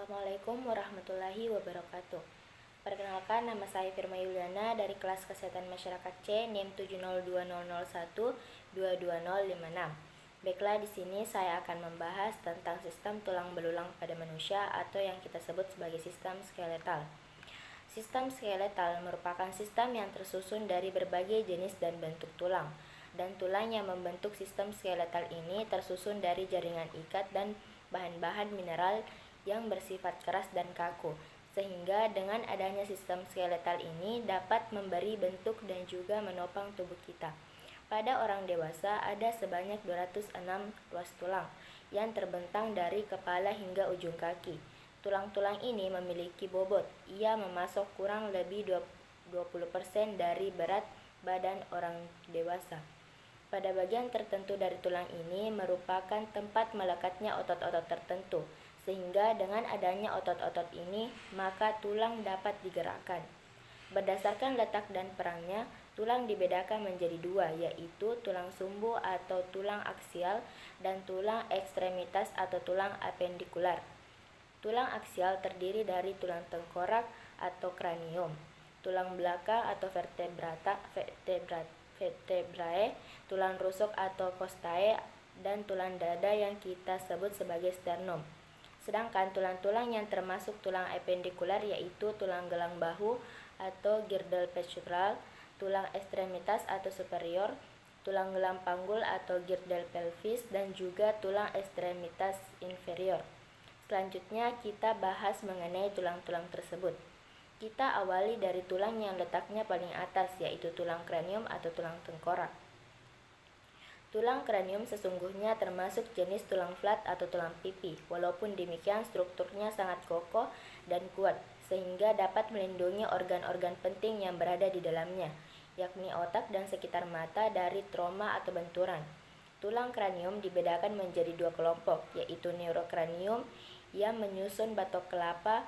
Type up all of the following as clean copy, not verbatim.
Assalamualaikum warahmatullahi wabarakatuh. Perkenalkan, nama saya Firma Yuliana dari kelas Kesehatan Masyarakat C, NIM 70200122056. Baiklah, di sini saya akan membahas tentang sistem tulang belulang pada manusia atau yang kita sebut sebagai sistem skeletal. Sistem skeletal merupakan sistem yang tersusun dari berbagai jenis dan bentuk tulang, dan tulang yang membentuk sistem skeletal ini tersusun dari jaringan ikat dan bahan-bahan mineral yang bersifat keras dan kaku, sehingga dengan adanya sistem skeletal ini dapat memberi bentuk dan juga menopang tubuh kita. Pada orang dewasa ada sebanyak 206 ruas tulang yang terbentang dari kepala hingga ujung kaki. Tulang-tulang ini memiliki bobot, ia memasuk kurang lebih 20% dari berat badan orang dewasa. Pada bagian tertentu dari tulang ini merupakan tempat melekatnya otot-otot tertentu, sehingga dengan adanya otot-otot ini, maka tulang dapat digerakkan. Berdasarkan letak dan perangnya, tulang dibedakan menjadi dua, yaitu tulang sumbu atau tulang aksial dan tulang ekstremitas atau tulang apendikular. Tulang aksial terdiri dari tulang tengkorak atau kranium, tulang belakang atau vertebrae, tulang rusuk atau costae, dan tulang dada yang kita sebut sebagai sternum. Sedangkan tulang-tulang yang termasuk tulang apendikular yaitu tulang gelang bahu atau girdle pectoral, tulang ekstremitas atau superior, tulang gelang panggul atau girdle pelvis, dan juga tulang ekstremitas inferior. Selanjutnya kita bahas mengenai tulang-tulang tersebut. Kita awali dari tulang yang letaknya paling atas, yaitu tulang kranium atau tulang tengkorak. Tulang kranium sesungguhnya termasuk jenis tulang flat atau tulang pipi. Walaupun demikian, strukturnya sangat kokoh dan kuat, sehingga dapat melindungi organ-organ penting yang berada di dalamnya, yakni otak dan sekitar mata dari trauma atau benturan. Tulang kranium dibedakan menjadi dua kelompok, yaitu neurokranium yang menyusun batok kelapa,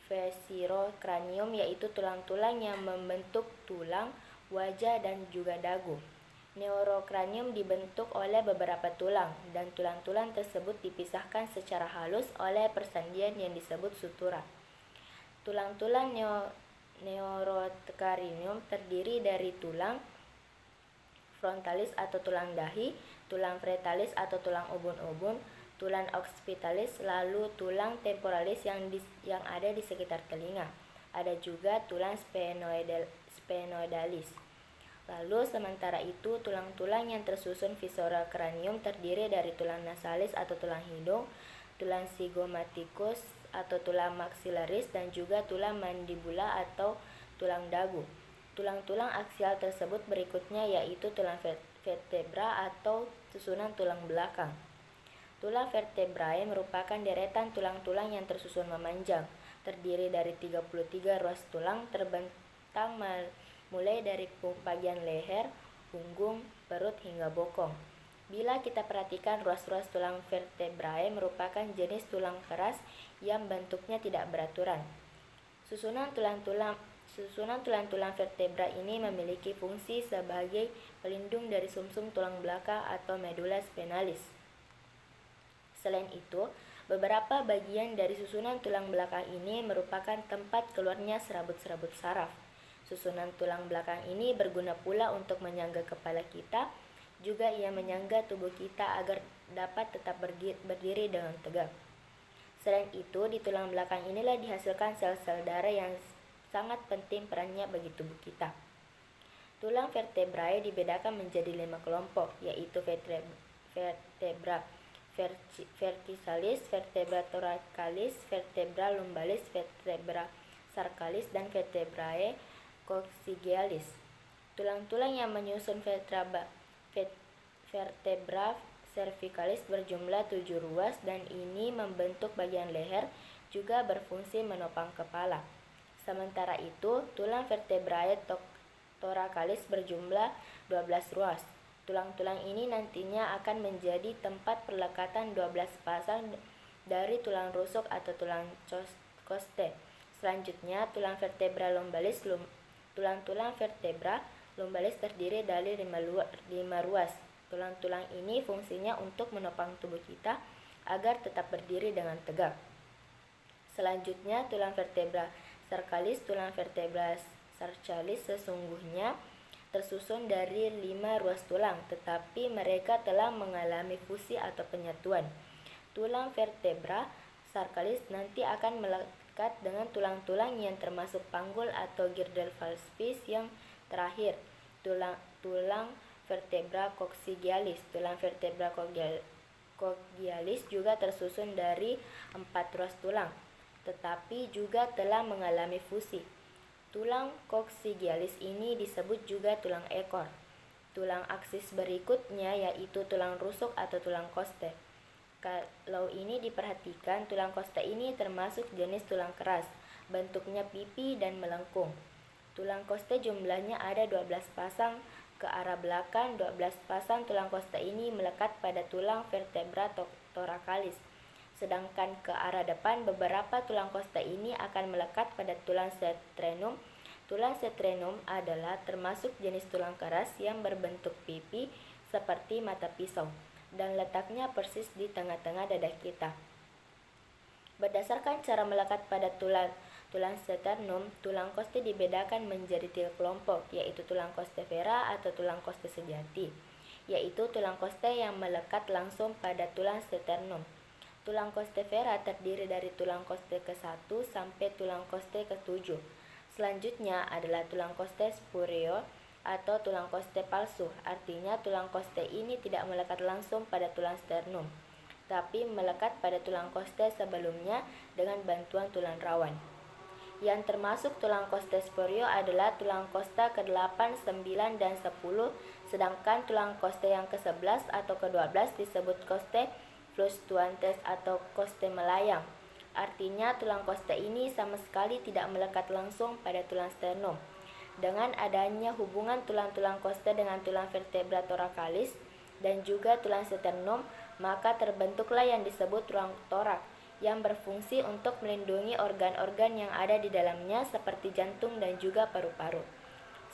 viscerokranium yaitu tulang-tulang yang membentuk tulang, wajah, dan juga dagu. Neurokranium dibentuk oleh beberapa tulang, dan tulang-tulang tersebut dipisahkan secara halus oleh persandian yang disebut sutura. Tulang-tulang neurokranium terdiri dari tulang frontalis atau tulang dahi, tulang frontalis atau tulang ubun-ubun, tulang occipitalis, lalu tulang temporalis yang ada di sekitar telinga. Ada juga tulang sphenoidalis. Lalu sementara itu, tulang-tulang yang tersusun viscerokranium terdiri dari tulang nasalis atau tulang hidung, tulang zygomaticus atau tulang maxillaris, dan juga tulang mandibula atau tulang dagu. Tulang-tulang aksial tersebut berikutnya yaitu tulang vertebra atau susunan tulang belakang. Tulang vertebrae merupakan deretan tulang-tulang yang tersusun memanjang, terdiri dari 33 ruas tulang terbentang mulai dari bagian leher, punggung, perut, hingga bokong. Bila kita perhatikan, ruas-ruas tulang vertebrae merupakan jenis tulang keras yang bentuknya tidak beraturan. Susunan tulang-tulang vertebra ini memiliki fungsi sebagai pelindung dari sumsum tulang belakang atau medulla spinalis. Selain itu, beberapa bagian dari susunan tulang belakang ini merupakan tempat keluarnya serabut-serabut saraf. Susunan tulang belakang ini berguna pula untuk menyangga kepala kita, juga ia menyangga tubuh kita agar dapat tetap berdiri dengan tegak. Selain itu, di tulang belakang inilah dihasilkan sel-sel darah yang sangat penting perannya bagi tubuh kita. Tulang vertebrae dibedakan menjadi 5 kelompok, yaitu vertebra verticalis, vertebra thoracalis, vertebra lumbalis, vertebra sarcalis, dan vertebrae coccygealis. Tulang-tulang yang menyusun vertebra cervicalis berjumlah 7 ruas, dan ini membentuk bagian leher, juga berfungsi menopang kepala. Sementara itu, tulang vertebrae thoracalis berjumlah 12 ruas. Tulang-tulang ini nantinya akan menjadi tempat perlekatan 12 pasang dari tulang rusuk atau tulang costae. Selanjutnya, tulang vertebra lumbalis. Tulang-tulang vertebra lumbalis terdiri dari 5 ruas. Tulang-tulang ini fungsinya untuk menopang tubuh kita agar tetap berdiri dengan tegak. Selanjutnya, tulang vertebra sarcalis. Tulang vertebra sarcalis sesungguhnya tersusun dari 5 ruas tulang, tetapi mereka telah mengalami fusi atau penyatuan. Tulang vertebra sarcalis nanti akan melekat dengan tulang-tulang yang termasuk panggul atau girdle valvis yang terakhir. Tulang vertebra coccygealis. Tulang vertebra coccygealis juga tersusun dari 4 ruas tulang, tetapi juga telah mengalami fusi. Tulang coccygealis ini disebut juga tulang ekor. Tulang aksis berikutnya yaitu tulang rusuk atau tulang koste. Kalau ini diperhatikan, tulang koste ini termasuk jenis tulang keras, bentuknya pipi dan melengkung. Tulang koste jumlahnya ada 12 pasang. Ke arah belakang, 12 pasang tulang koste ini melekat pada tulang vertebra thoracalis. Sedangkan ke arah depan, beberapa tulang koste ini akan melekat pada tulang sternum. Tulang sternum adalah termasuk jenis tulang keras yang berbentuk pipi seperti mata pisau dan letaknya persis di tengah-tengah dada kita. Berdasarkan cara melekat pada tulang sternum, tulang koste dibedakan menjadi 3 kelompok, yaitu tulang koste vera atau tulang koste sejati, yaitu tulang koste yang melekat langsung pada tulang sternum. Tulang koste vera terdiri dari tulang koste ke-1 sampai tulang koste ke-7. Selanjutnya adalah tulang koste superior atau tulang koste palsu. Artinya tulang koste ini tidak melekat langsung pada tulang sternum, tapi melekat pada tulang koste sebelumnya dengan bantuan tulang rawan. Yang termasuk tulang koste superior adalah tulang koste ke-8, 9, dan 10, sedangkan tulang koste yang ke-11 atau ke-12 disebut koste fluctuantes atau koste melayang. Artinya tulang koste ini sama sekali tidak melekat langsung pada tulang sternum. Dengan adanya hubungan tulang-tulang koste dengan tulang vertebra thoracalis dan juga tulang sternum, maka terbentuklah yang disebut ruang torak yang berfungsi untuk melindungi organ-organ yang ada di dalamnya seperti jantung dan juga paru-paru.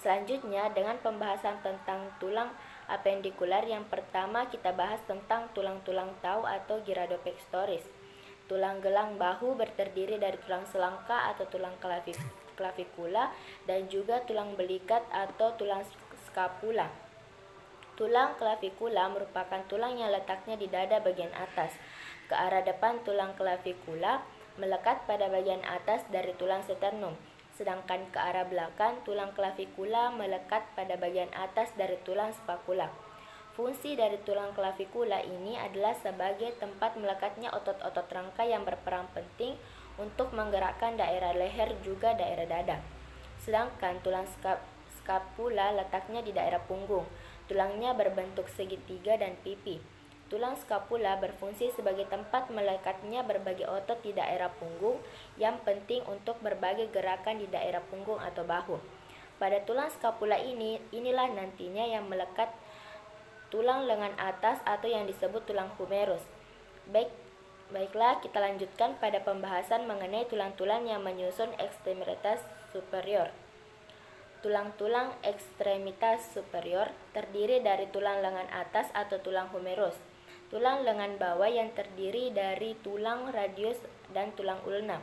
Selanjutnya, dengan pembahasan tentang tulang apendikular, yang pertama kita bahas tentang tulang-tulang tau atau giradopectoris. Tulang gelang bahu terdiri dari tulang selangka atau tulang clavikula dan juga tulang belikat atau tulang scapula. Tulang clavikula merupakan tulang yang letaknya di dada bagian atas. Ke arah depan, tulang clavikula melekat pada bagian atas dari tulang sternum. Sedangkan ke arah belakang, tulang clavikula melekat pada bagian atas dari tulang spacula. Fungsi dari tulang clavikula ini adalah sebagai tempat melekatnya otot-otot rangka yang berperan penting untuk menggerakkan daerah leher juga daerah dada. Sedangkan tulang scapula letaknya di daerah punggung. Tulangnya berbentuk segitiga dan pipi. Tulang scapula berfungsi sebagai tempat melekatnya berbagai otot di daerah punggung yang penting untuk berbagai gerakan di daerah punggung atau bahu. Pada tulang scapula inilah nantinya yang melekat tulang lengan atas atau yang disebut tulang humerus. Baiklah, kita lanjutkan pada pembahasan mengenai tulang-tulang yang menyusun ekstremitas superior. Tulang-tulang ekstremitas superior terdiri dari tulang lengan atas atau tulang humerus, tulang lengan bawah yang terdiri dari tulang radius dan tulang ulna,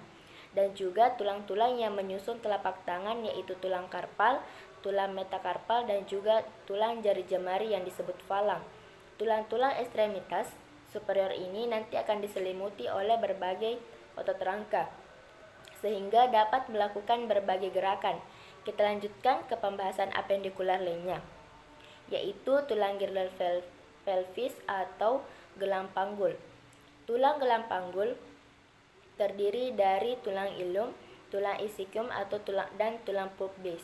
dan juga tulang-tulang yang menyusun telapak tangan yaitu tulang karpal, tulang metakarpal, dan juga tulang jari jemari yang disebut falang. Tulang-tulang ekstremitas superior ini nanti akan diselimuti oleh berbagai otot rangka, sehingga dapat melakukan berbagai gerakan. Kita lanjutkan ke pembahasan apendikular lainnya, yaitu tulang girdle pelvis atau gelang panggul. Tulang gelang panggul terdiri dari tulang ilium, tulang ischium atau tulang pubis.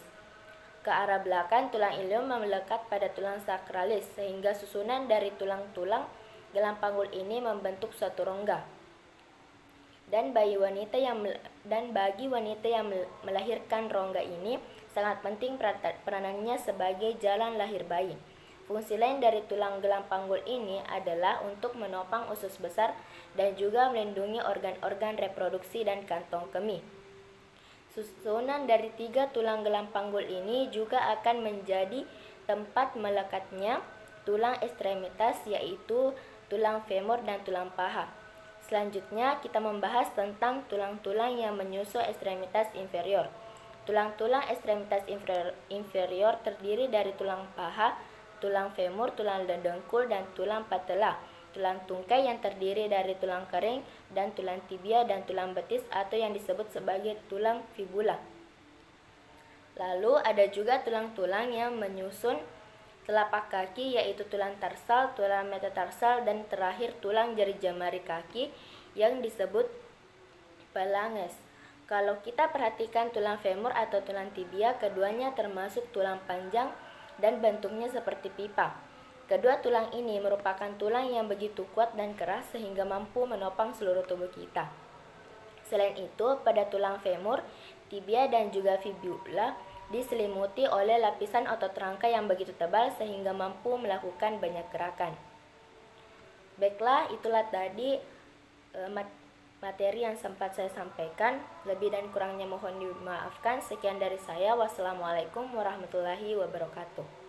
Ke arah belakang, tulang ilium melekat pada tulang sacralis, sehingga susunan dari tulang-tulang gelang panggul ini membentuk suatu rongga. Dan bagi wanita yang melahirkan rongga ini sangat penting peranannya sebagai jalan lahir bayi. Fungsi lain dari tulang gelang panggul ini adalah untuk menopang usus besar dan juga melindungi organ-organ reproduksi dan kantong kemih. Susunan dari 3 tulang gelang panggul ini juga akan menjadi tempat melekatnya tulang ekstremitas yaitu tulang femur dan tulang paha. Selanjutnya kita membahas tentang tulang-tulang yang menyusul ekstremitas inferior. Tulang-tulang ekstremitas inferior terdiri dari tulang paha, tulang femur, tulang dengkul, dan tulang patella. Tulang tungkai yang terdiri dari tulang kering dan tulang tibia dan tulang betis atau yang disebut sebagai tulang fibula. Lalu ada juga tulang-tulang yang menyusun telapak kaki, yaitu tulang tarsal, tulang metatarsal, dan terakhir tulang jari jemari kaki yang disebut phalanges. Kalau kita perhatikan tulang femur atau tulang tibia, keduanya termasuk tulang panjang dan bentuknya seperti pipa. Kedua tulang ini merupakan tulang yang begitu kuat dan keras sehingga mampu menopang seluruh tubuh kita. Selain itu, pada tulang femur, tibia, dan juga fibula diselimuti oleh lapisan otot rangka yang begitu tebal sehingga mampu melakukan banyak gerakan. Baiklah, itulah tadi materi yang sempat saya sampaikan. Lebih dan kurangnya mohon dimaafkan. Sekian dari saya. Wassalamualaikum warahmatullahi wabarakatuh.